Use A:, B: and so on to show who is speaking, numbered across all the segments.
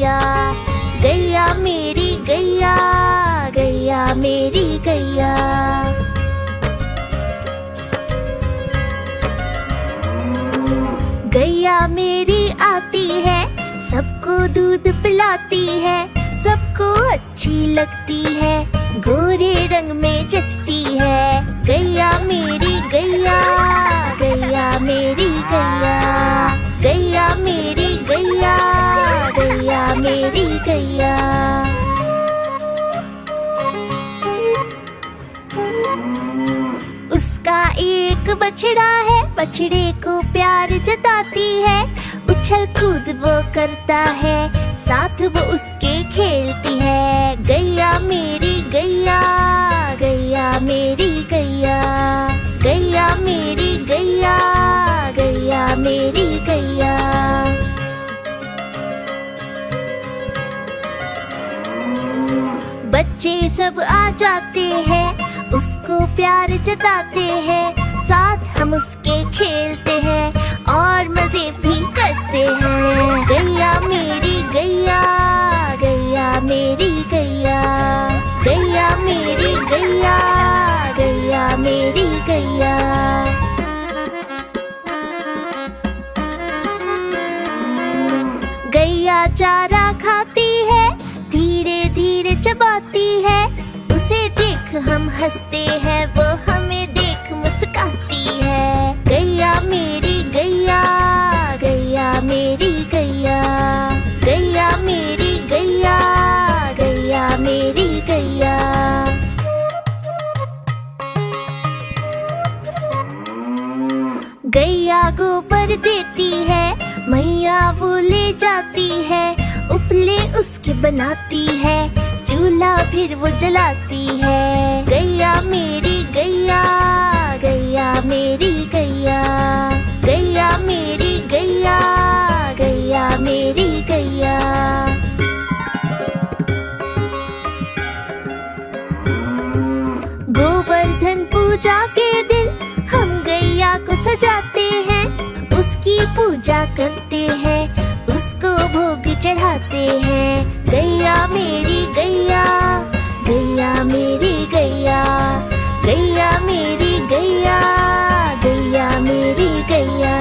A: गैया, गैया मेरी गैया, गैया मेरी गैया। गैया मेरी आती है, सबको दूध पिलाती है, सबको अच्छी लगती है, गोरे रंग में जचती है। गैया मेरी गैया, गैया मेरी गैया, गैया मेरी गैया, गैया मेरी गैया। उसका एक बछड़ा है, बछड़े को प्यार जताती है, उछल कूद वो करता है, साथ वो उसके खेलती है। गैया मेरी गैया, गैया मेरी गैया, गैया मेरी गैया, गैया मेरी गैया। बच्चे सब आ जाते हैं, उसको प्यार जताते हैं, साथ हम उसके खेलते हैं और मजे भी करते हैं। गैया मेरी गैया, गैया मेरी गैया, गैया मेरी गैया, गैया मेरी गैया। गैया चारा खाती है, धीरे धीरे चबाती है, उसे देख हम हंसते हैं, वो हमें देख मुस्काती है। गैया मेरी गैया, गैया मेरी गैया, गैया मेरी गैया, गैया मेरी गैया। गैया गोबर देती है, मैया वो ले जाती है, उपले उसके बनाती है, चूल्हा फिर वो जलाती है। गैया मेरी गैया, गैया मेरी गैया, गैया मेरी गैया, गैया मेरी गैया। गोवर्धन पूजा के दिन हम गैया को सजाते हैं, उसकी पूजा करते हैं, उसको भोग चढ़ाते हैं। गैया मेरी गैया, गैया मेरी गैया, गैया मेरी गैया, गैया मेरी गैया।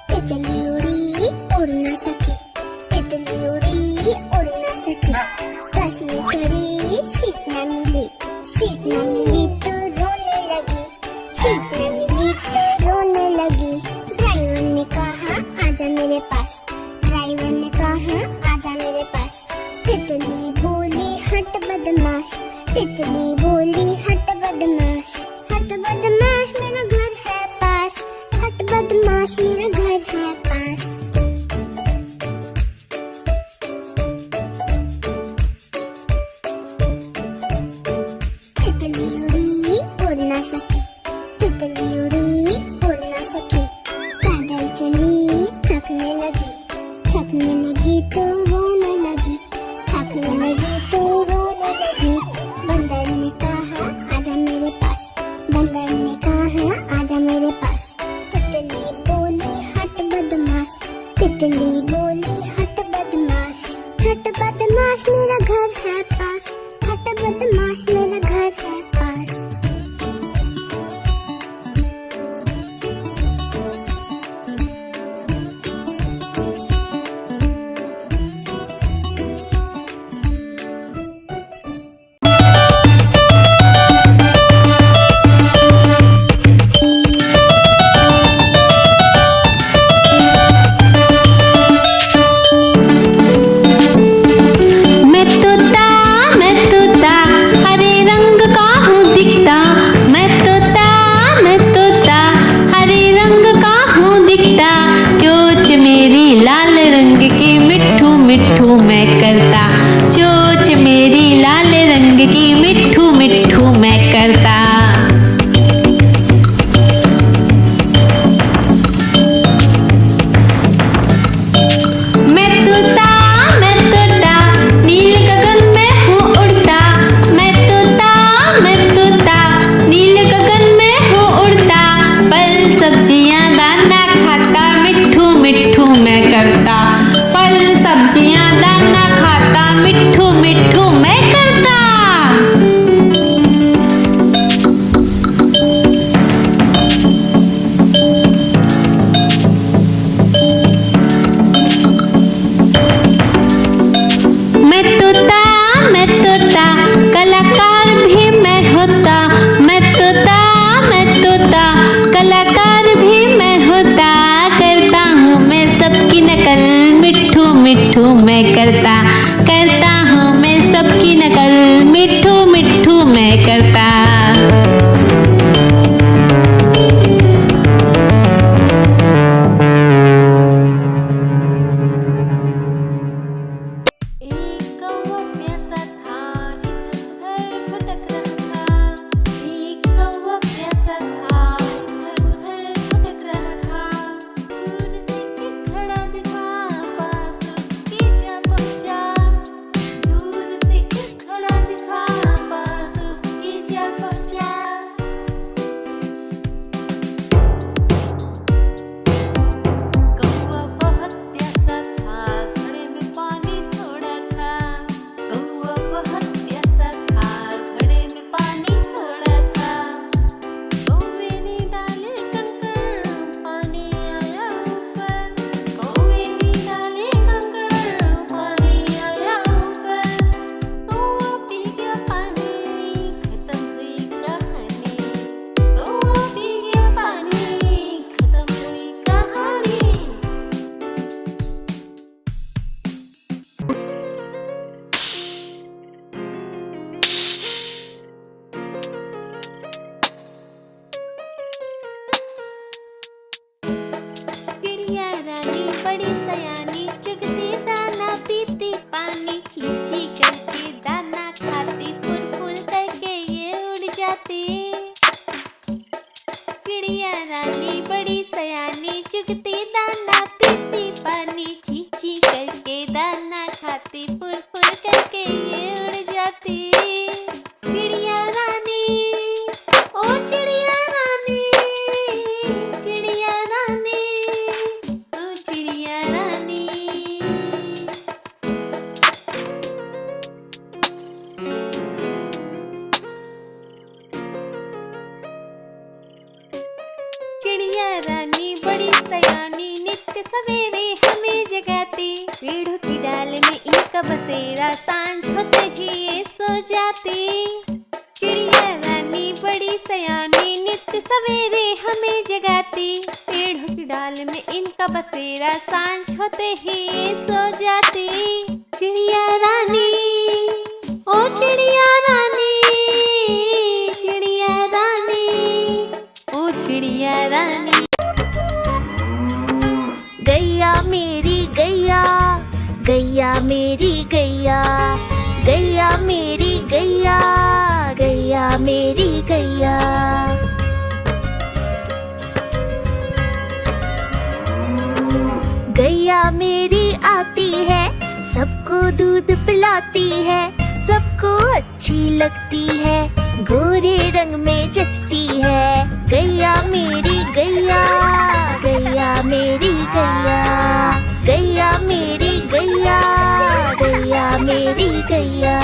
B: तितली उड़ी उड़ ना सकी, तितली उड़ी उड़ ना सकी, बस में चढ़ी सीट ना मिली, सीट ना मिली तो रोने लगी, सीट ना मिली तो रोने लगी। ड्राइवर ने कहा आजा मेरे पास, ड्राइवर ने कहा आजा मेरे पास। तितली बोली हट बदमाश, तितली बोली हट बदमाश, हट बदमाश मेरा घर है पास, हट बदमाश मेरा घर है पास। तितली उड़ी उड़ ना सकी, तितली उड़ी उड़ ना सकी, पैदल चली थकने लगी, थकने लगी तो रोने लगी, थकने लगी तो रोने लगी। बंदर ने कहा आजा मेरे पास, बंदर ने कहा आजा मेरे पास। तितली बोली हट बदमाश, तितली बोली हट बदमाश, हट बदमाश मेरा घर है पास, हट बदमाश मेरा घर है पास।
C: मैं तो दाना खाता, मिट्ठू मिट्ठू मैं करता। मैं तोता कलाकार भी मैं होता। मैं तोता कलाकार भी मैं होता। करता हूँ मैं सबकी नकल, मिट्ठू मिट्ठू मैं करता। करता हूँ मैं सबकी नकल, मिट्ठू मिट्ठू मैं करता। बड़ी सयानी चुगती दाना पीती पानी, चींची करके दाना खाती, फुल फुल करके ये उड़ जाती। चिड़िया रानी बड़ी सयानी चुगती दाना पीती पानी, चींची करके दाना खाती, फुल फुल करके ये उड़ जाती। चिड़िया रानी ओ चिड़िया रानी, चिड़िया रानी ओ चिड़िया रानी। चिड़िया रानी बड़ी सयानी नित्य सवेरे हमें जगाती, पेड़ों की डाल में इनका बसेरा, सांझ होते ही ये सो जाती। चिड़िया रानी बड़ी सयानी नित्य सवेरे हमें जगाती, पेड़ों की डाल में इनका बसेरा, सांझ होते ही ये सो जाती। चिड़िया रानी ओ चिड़िया रानी, चिड़िया रानी ओ चिड़िया रानी।
A: गैया मेरी गैया, गैया मेरी गैया, गैया मेरी गैया, गैया मेरी गैया। गैया मेरी आती है, सबको दूध पिलाती है, सबको अच्छी लगती है, गोरे रंग में जचती है। गैया मेरी गैया, गैया मेरी गैया, गैया मेरी गैया, गैया मेरी गैया।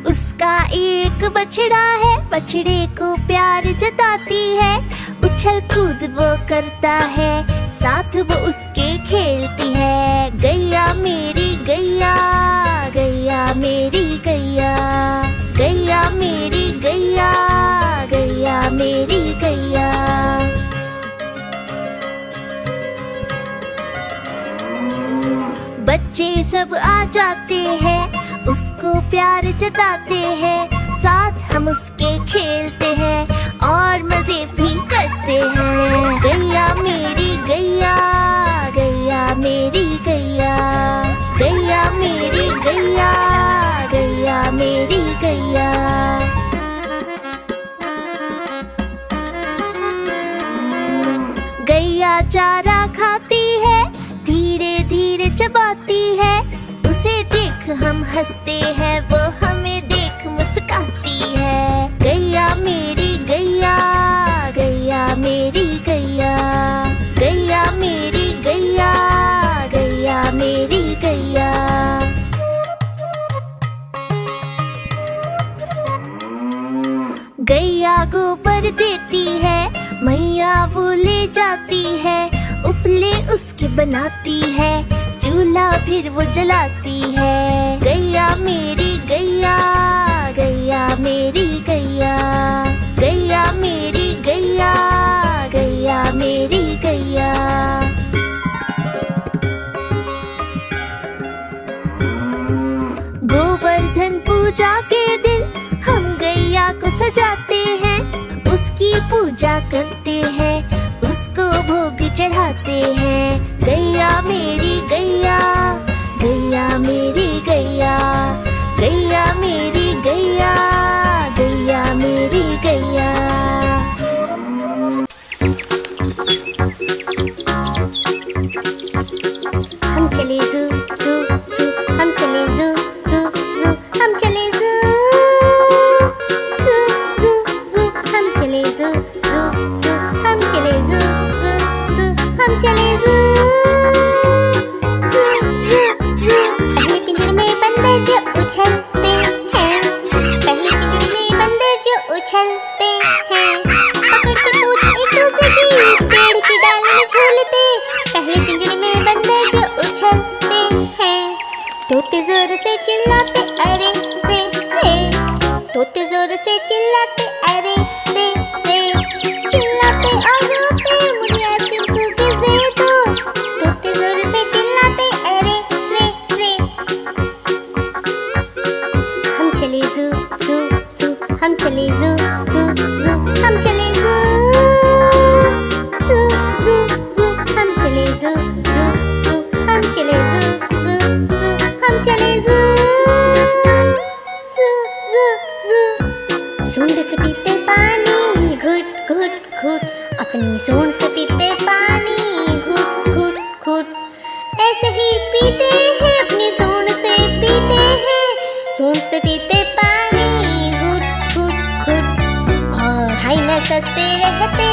A: उसका एक बछड़ा है, बछड़े को प्यार जताती है, उछल कूद वो करता है, साथ वो उसके खेलती है। गैया मेरी गैया, गैया मेरी गैया, गैया मेरी गैया, गैया मेरी गैया। बच्चे सब आ जाते हैं, उसको प्यार जताते हैं, साथ हम उसके खेलते हैं और मजे भी करते हैं। गैया मेरी गैया, गैया मेरी गैया, गैया मेरी गैया, गैया मेरी गैया। गैया चारा खाती है, धीरे धीरे चबाती है, उसे देख हम हंसते हैं, वो हमें देख मुस्काती है। गैया मेरी गैया, गैया मेरी गैया, गैया जाती है, उपले उसके बनाती है, चूल्हा फिर वो जलाती है। गैया मेरी गैया, गैया मेरी गैया, गैया मेरी गैया, गैया मेरी गैया। गोवर्धन पूजा के दिन हम गैया को सजाते हैं, उसकी पूजा करते हैं, उसको भोग चढ़ाते हैं। गैया मेरी गैया, गैया मेरी गैया, गैया मेरी गैया, गैया मेरी गैया।
B: हम चले जू जू जू, हम चले जू जू जू, हम चले जू जू जू जू, हम चले जू जू जू, हम चले जू जू जू, हम चले जू जू जू जू। पहले पिंजरे में बंदर जो उछलते हैं, पहले पिंजरे में बंदर जो उछलते हैं, पकड़ के पूछ एक दूसरे की, पेड़ की डाल में झूलते। पहले पिंजरे में बंदर जो उछलते हैं, तोते जोर से चिल्लाते अरे रे रे, तोते जोर से चिल्लाते अरे रे रे, चिल्लाते और रोते मुझे आइसक्रीम कुकीज़ दे दो। तोते जोर से चिल्लाते अरे रे रे। हम चले जू जू जू, हम चले जू जू जू, हम चले जू जू जू जू, हम चले जू जू जू, हम चले जू जू जू, हम चले जू जू जू जू। सूंड से पीते पानी घुट घुट घुट, अपनी सूंड से पीते पानी घुट घुट घुट, ऐसे ही पीते हैं अपनी सूंड से पीते हैं, सूंड से पीते पानी घुट घुट घुट। और हाइनस हंसते रहते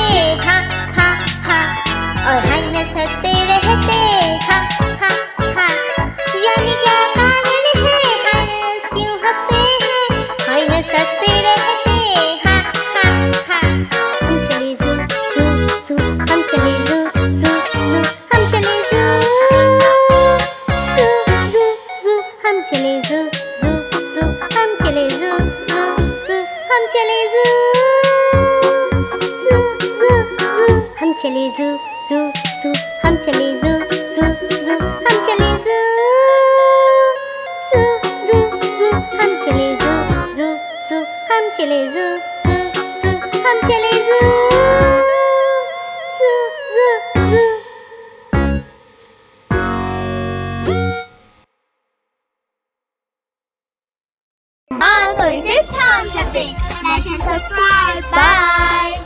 B: हा हा हा, और हाइनस हंसते रहते हा हा हा। जाने क्या कारण है हाइनस क्यों हंसते हैं, हाइनस हंसते रहते हा हा हा। हम चले जू जू जू, हम चले जू जू जू, हम चले जू जू जू जू, हम चले जू जू जू, हम चले जू जू जू, हम चले जू जू जू जू, हम चले जू जू जू, हम चले जू जू जू, हम चले जू जू जू जू, हम चले जू जू जू, हम चले जू जू जू, हम चले जू।